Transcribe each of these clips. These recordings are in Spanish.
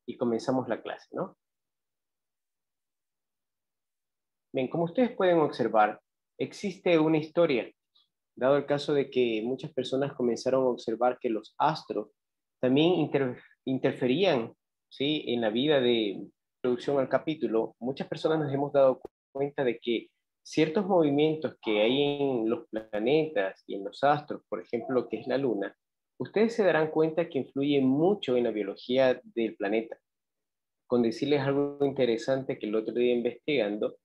y comenzamos la clase, ¿no? Bien, como ustedes pueden observar, existe una historia, dado el caso de que muchas personas comenzaron a observar que los astros también interferían, ¿sí?, en la vida de producción al capítulo. Muchas personas nos hemos dado cuenta de que ciertos movimientos que hay en los planetas y en los astros, por ejemplo, lo que es la luna, ustedes se darán cuenta que influye mucho en la biología del planeta. Con decirles algo interesante que el otro día investigando,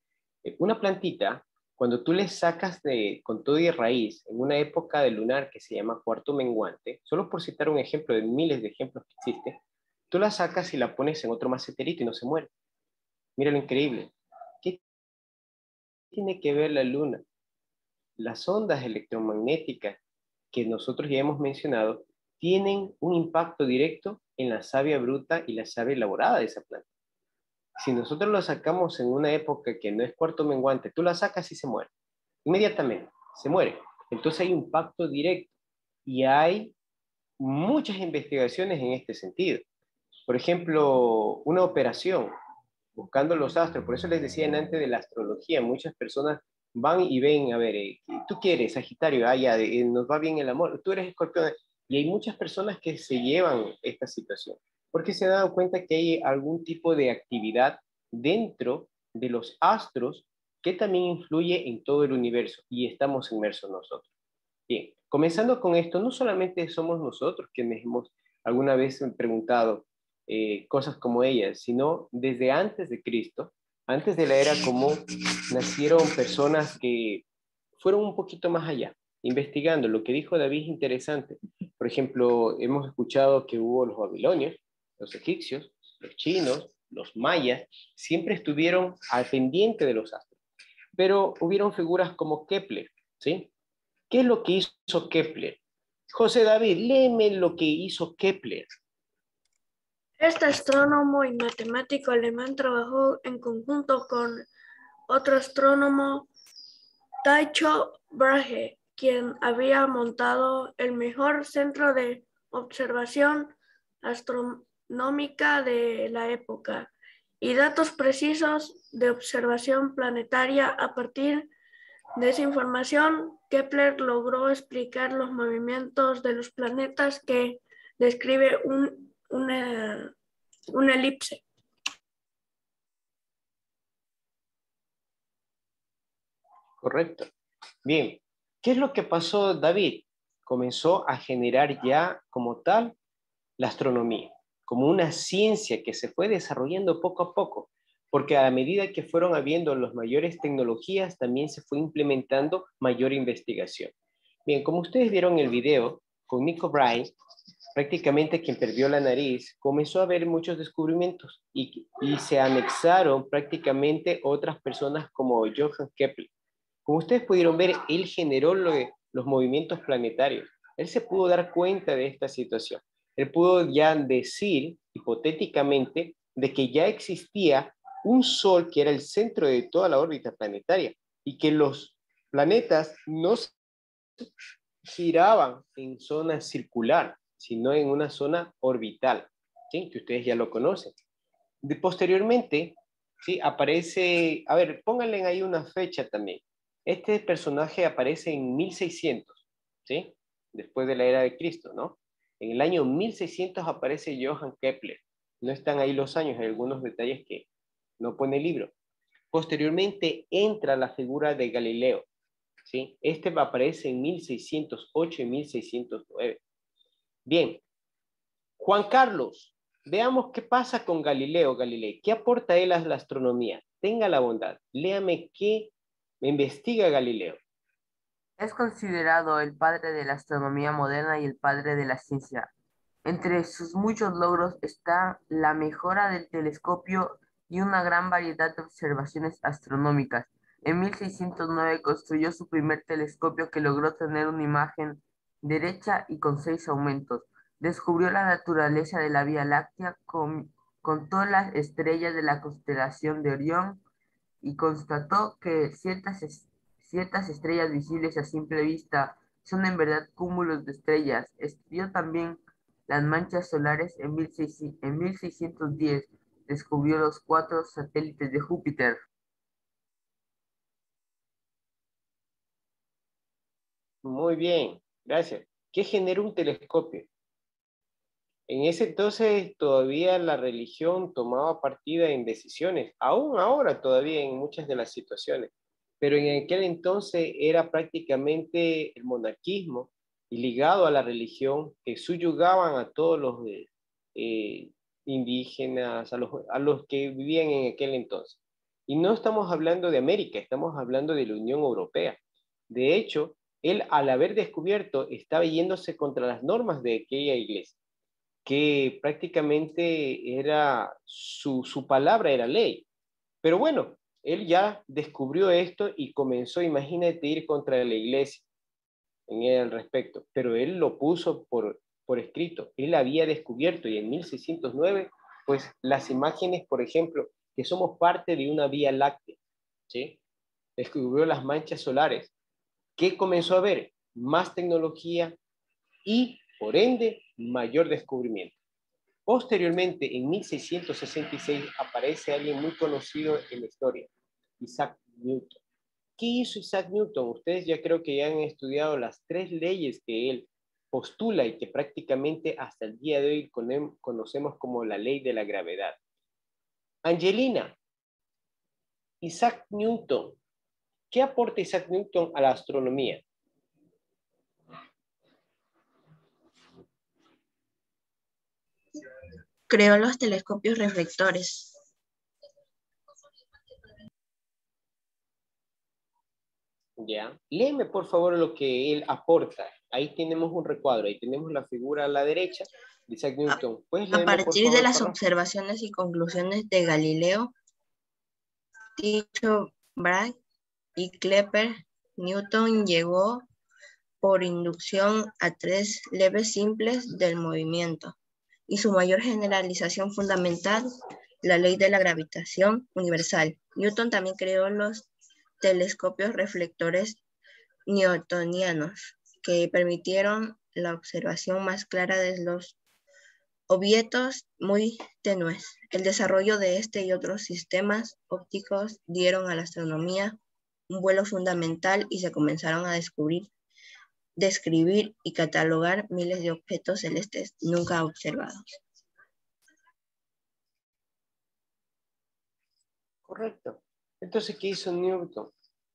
una plantita, cuando tú le sacas con todo y raíz en una época de lunar que se llama cuarto menguante, solo por citar un ejemplo de miles de ejemplos que existen, tú la sacas y la pones en otro maceterito y no se muere. Mira lo increíble. ¿Qué tiene que ver la luna? Las ondas electromagnéticas que nosotros ya hemos mencionado tienen un impacto directo en la savia bruta y la savia elaborada de esa planta. Si nosotros lo sacamos en una época que no es cuarto menguante, tú la sacas y se muere. Inmediatamente, se muere. Entonces hay un impacto directo y hay muchas investigaciones en este sentido. Por ejemplo, una operación buscando los astros, por eso les decía antes de la astrología, muchas personas van y ven, a ver, tú quieres, Sagitario, ya, nos va bien el amor, tú eres Escorpión, y hay muchas personas que se llevan esta situación, porque se han dado cuenta que hay algún tipo de actividad dentro de los astros que también influye en todo el universo, y estamos inmersos nosotros. Bien, comenzando con esto, no solamente somos nosotros quienes hemos alguna vez preguntado cosas como ellas, sino desde antes de Cristo, antes de la era común, nacieron personas que fueron un poquito más allá, investigando. Lo que dijo David es interesante. Por ejemplo, hemos escuchado que hubo los babilonios, los egipcios, los chinos, los mayas, siempre estuvieron al pendiente de los astros. Pero hubieron figuras como Kepler, ¿sí? ¿Qué es lo que hizo Kepler? José David, léeme lo que hizo Kepler. Este astrónomo y matemático alemán trabajó en conjunto con otro astrónomo, Tycho Brahe, quien había montado el mejor centro de observación astronómica de la época y datos precisos de observación planetaria. A partir de esa información, Kepler logró explicar los movimientos de los planetas que describe una elipse. Correcto. Bien, ¿qué es lo que pasó, David? Comenzó a generar ya como tal la astronomía, como una ciencia que se fue desarrollando poco a poco, porque a medida que fueron habiendo las mayores tecnologías, también se fue implementando mayor investigación. Bien, como ustedes vieron en el video, con Nico Bright, prácticamente quien perdió la nariz, comenzó a haber muchos descubrimientos y se anexaron prácticamente otras personas como Johann Kepler. Como ustedes pudieron ver, él generó los movimientos planetarios. Él se pudo dar cuenta de esta situación. Él pudo ya decir, hipotéticamente, de que ya existía un Sol que era el centro de toda la órbita planetaria y que los planetas no giraban en zona circular, sino en una zona orbital, ¿sí?, que ustedes ya lo conocen. Posteriormente, ¿sí?, aparece, a ver, pónganle ahí una fecha también. Este personaje aparece en 1600, ¿sí?, después de la era de Cristo, ¿no? En el año 1600 aparece Johann Kepler. No están ahí los años, hay algunos detalles que no pone el libro. Posteriormente entra la figura de Galileo, ¿sí? Este aparece en 1608 y 1609. Bien, Juan Carlos, veamos qué pasa con Galileo Galilei. ¿Qué aporta él a la astronomía? Tenga la bondad, léame qué investiga Galileo. Es considerado el padre de la astronomía moderna y el padre de la ciencia. Entre sus muchos logros está la mejora del telescopio y una gran variedad de observaciones astronómicas. En 1609 construyó su primer telescopio que logró tener una imagen derecha y con 6 aumentos. Descubrió la naturaleza de la Vía Láctea, contó las estrellas de la constelación de Orión y constató que ciertas estrellas visibles a simple vista son en verdad cúmulos de estrellas. Estudió también las manchas solares. En 1610 descubrió los 4 satélites de Júpiter. Muy bien, gracias. ¿Qué genera un telescopio? En ese entonces todavía la religión tomaba partida en decisiones, aún ahora todavía en muchas de las situaciones, pero en aquel entonces era prácticamente el monarquismo y ligado a la religión que subyugaban a todos los eh, indígenas, a los que vivían en aquel entonces. Y no estamos hablando de América, estamos hablando de la Unión Europea. De hecho, él al haber descubierto estaba yéndose contra las normas de aquella iglesia que prácticamente era su palabra era ley. Pero bueno, él ya descubrió esto y comenzó, imagínate, ir contra la iglesia en el respecto, pero él lo puso por escrito. Él había descubierto y en 1609, pues las imágenes, por ejemplo, que somos parte de una vía láctea, ¿sí? Descubrió las manchas solares. ¿Qué comenzó a ver? Más tecnología y, por ende, mayor descubrimiento. Posteriormente, en 1666, aparece alguien muy conocido en la historia, Isaac Newton. ¿Qué hizo Isaac Newton? Ustedes ya creo que ya han estudiado las 3 leyes que él postula y que prácticamente hasta el día de hoy conocemos como la ley de la gravedad. Angelina, Isaac Newton. ¿Qué aporta Isaac Newton a la astronomía? Creó los telescopios reflectores. ¿Ya? Léeme por favor lo que él aporta. Ahí tenemos un recuadro, ahí tenemos la figura a la derecha de Isaac Newton. ¿Puedes A leerme por partir favor de el las párrafo? observaciones y conclusiones de Galileo, Tycho Brahe y Kepler, Newton llegó por inducción a 3 leyes simples del movimiento y su mayor generalización fundamental, la ley de la gravitación universal. Newton también creó los telescopios reflectores newtonianos, que permitieron la observación más clara de los objetos muy tenues. El desarrollo de este y otros sistemas ópticos dieron a la astronomía un vuelo fundamental y se comenzaron a describir y catalogar miles de objetos celestes nunca observados. Correcto. Entonces, ¿qué hizo Newton?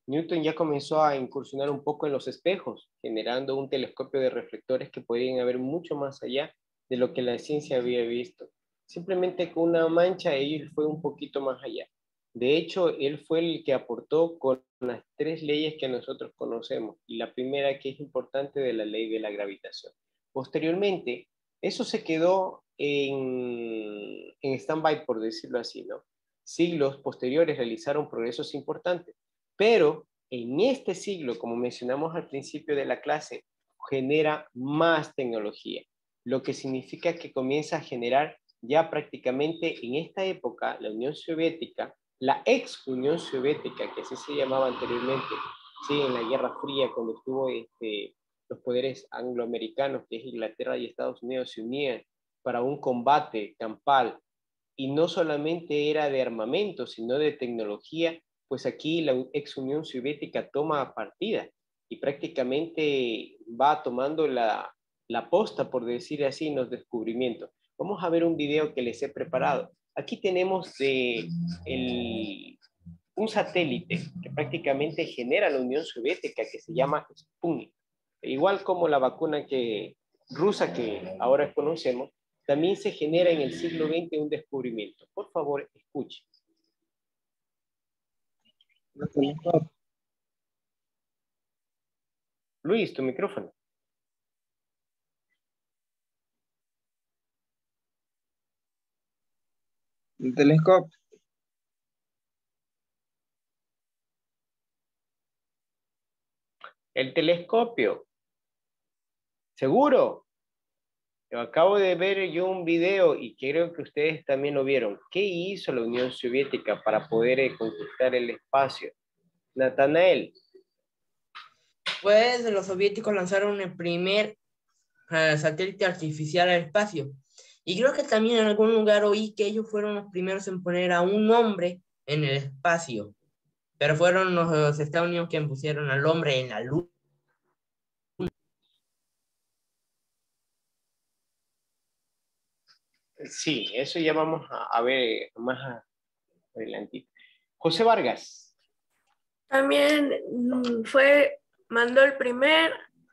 Newton ya comenzó a incursionar un poco en los espejos, generando un telescopio de reflectores que podían ver mucho más allá de lo que la ciencia había visto. Simplemente con una mancha, él fue un poquito más allá. De hecho, él fue el que aportó con las 3 leyes que nosotros conocemos, y la primera que es importante de la ley de la gravitación. Posteriormente, eso se quedó en stand-by, por decirlo así, ¿no? Siglos posteriores realizaron progresos importantes, pero en este siglo, como mencionamos al principio de la clase, genera más tecnología, lo que significa que comienza a generar ya prácticamente en esta época la Unión Soviética, la ex Unión Soviética, que así se llamaba anteriormente, ¿sí? En la Guerra Fría, cuando estuvo los poderes angloamericanos, que es Inglaterra y Estados Unidos, se unían para un combate campal, y no solamente era de armamento, sino de tecnología, pues aquí la ex Unión Soviética toma partida y prácticamente va tomando la posta, por decir así, en los descubrimientos. Vamos a ver un video que les he preparado. Aquí tenemos un satélite que prácticamente genera la Unión Soviética, que se llama Sputnik. Igual como la vacuna rusa que ahora conocemos, también se genera en el siglo XX un descubrimiento. Por favor, escuche. Luis, tu micrófono. El telescopio. El telescopio. ¿Seguro? Acabo de ver yo un video y creo que ustedes también lo vieron. ¿Qué hizo la Unión Soviética para poder conquistar el espacio? Natanael. Pues los soviéticos lanzaron el primer satélite artificial al espacio. Y creo que también en algún lugar oí que ellos fueron los primeros en poner a un hombre en el espacio. Pero fueron los Estados Unidos quienes pusieron al hombre en la luna. Sí, eso ya vamos a ver más adelante. José Vargas. También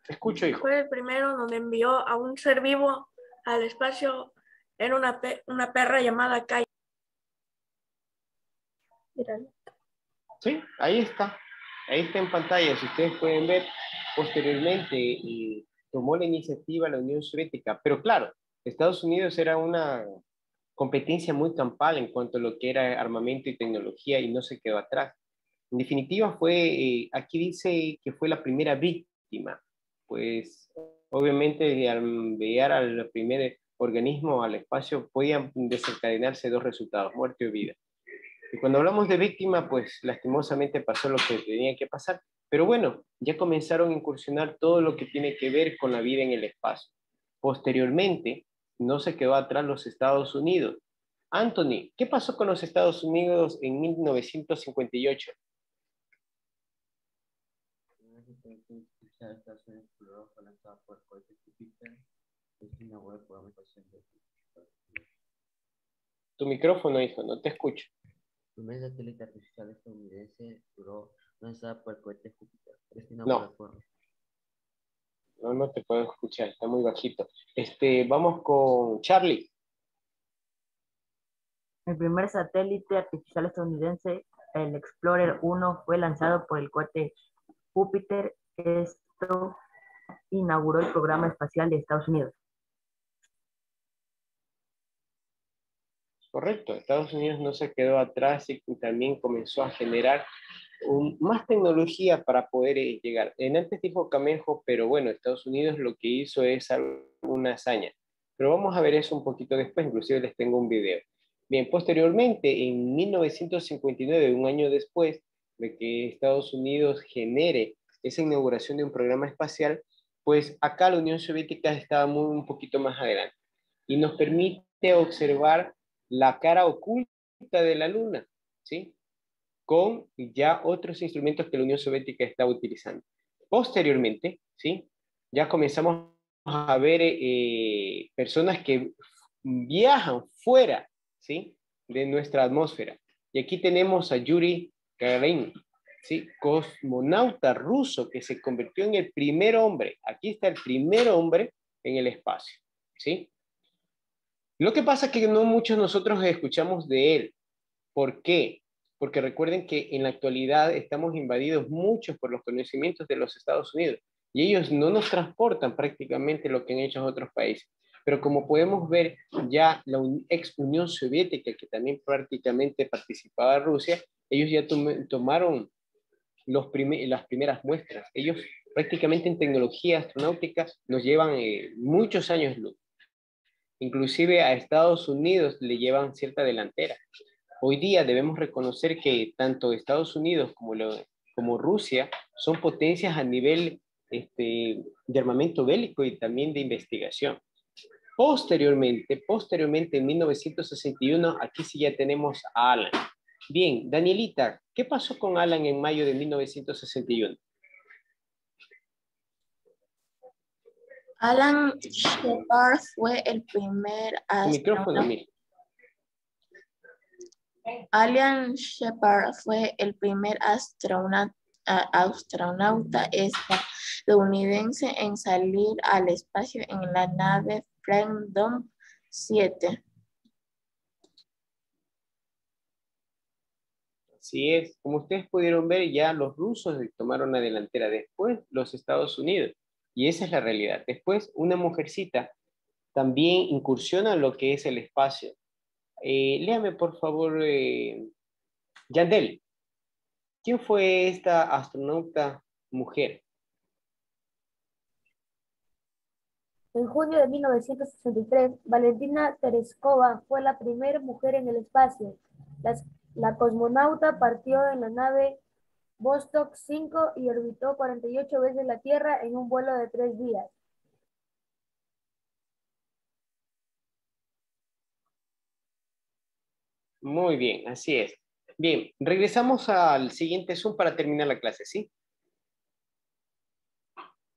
Escucho, hijo. fue el primero donde envió a un ser vivo al espacio. Era una perra llamada Kai. Sí, ahí está. Ahí está en pantalla. Si ustedes pueden ver, posteriormente tomó la iniciativa la Unión Soviética. Pero claro, Estados Unidos era una competencia muy campal en cuanto a lo que era armamento y tecnología y no se quedó atrás. En definitiva, aquí dice que fue la primera víctima. Pues obviamente al enviar al primer organismo al espacio podían desencadenarse dos resultados, muerte o vida. Y cuando hablamos de víctima, pues lastimosamente pasó lo que tenía que pasar. Pero bueno, ya comenzaron a incursionar todo lo que tiene que ver con la vida en el espacio. Posteriormente, no se quedó atrás los Estados Unidos. Anthony, ¿qué pasó con los Estados Unidos en 1958? Tu micrófono, hijo, no te escucho. El primer satélite artificial estadounidense duró lanzado por el cohete Júpiter. No te puedo escuchar, está muy bajito. Vamos con Charlie. El primer satélite artificial estadounidense, el Explorer 1, fue lanzado por el cohete Júpiter. Esto inauguró el programa espacial de Estados Unidos. Correcto, Estados Unidos no se quedó atrás y también comenzó a generar más tecnología para poder llegar. Antes dijo Camejo, pero bueno, Estados Unidos lo que hizo es una hazaña. Pero vamos a ver eso un poquito después, inclusive les tengo un video. Bien, posteriormente, en 1959, un año después de que Estados Unidos genere esa inauguración de un programa espacial, pues acá la Unión Soviética estaba un poquito más adelante y nos permite observar la cara oculta de la Luna, ¿sí? Con ya otros instrumentos que la Unión Soviética estaba utilizando. Posteriormente, ¿sí? Ya comenzamos a ver personas que viajan fuera, ¿sí? De nuestra atmósfera. Y aquí tenemos a Yuri Gagarin, ¿sí? Cosmonauta ruso que se convirtió en el primer hombre. Aquí está el primer hombre en el espacio, ¿sí? Lo que pasa es que no muchos nosotros escuchamos de él. ¿Por qué? Porque recuerden que en la actualidad estamos invadidos muchos por los conocimientos de los Estados Unidos y ellos no nos transportan prácticamente lo que han hecho otros países. Pero como podemos ver, ya la ex Unión Soviética, que también prácticamente participaba Rusia, ellos ya tomaron las primeras muestras. Ellos prácticamente en tecnología astronáutica nos llevan muchos años luz. Inclusive a Estados Unidos le llevan cierta delantera. Hoy día debemos reconocer que tanto Estados Unidos como Rusia son potencias a nivel de armamento bélico y también de investigación. Posteriormente, en 1961, aquí sí ya tenemos a Alan. Bien, Danielita, ¿qué pasó con Alan en mayo de 1961? Alan Shepard fue el primer Tu micrófono, astronauta. Alan Shepard fue el primer astronauta estadounidense en salir al espacio en la nave Freedom 7. Así es, como ustedes pudieron ver, ya los rusos tomaron la delantera, después los Estados Unidos, y esa es la realidad. Después una mujercita también incursiona en lo que es el espacio. Léame por favor, Yandel, ¿quién fue esta astronauta mujer? En junio de 1963, Valentina Tereskova fue la primera mujer en el espacio. La cosmonauta partió en la nave Vostok 5 y orbitó 48 veces la Tierra en un vuelo de 3 días. Muy bien, así es. Bien, regresamos al siguiente Zoom para terminar la clase, ¿sí?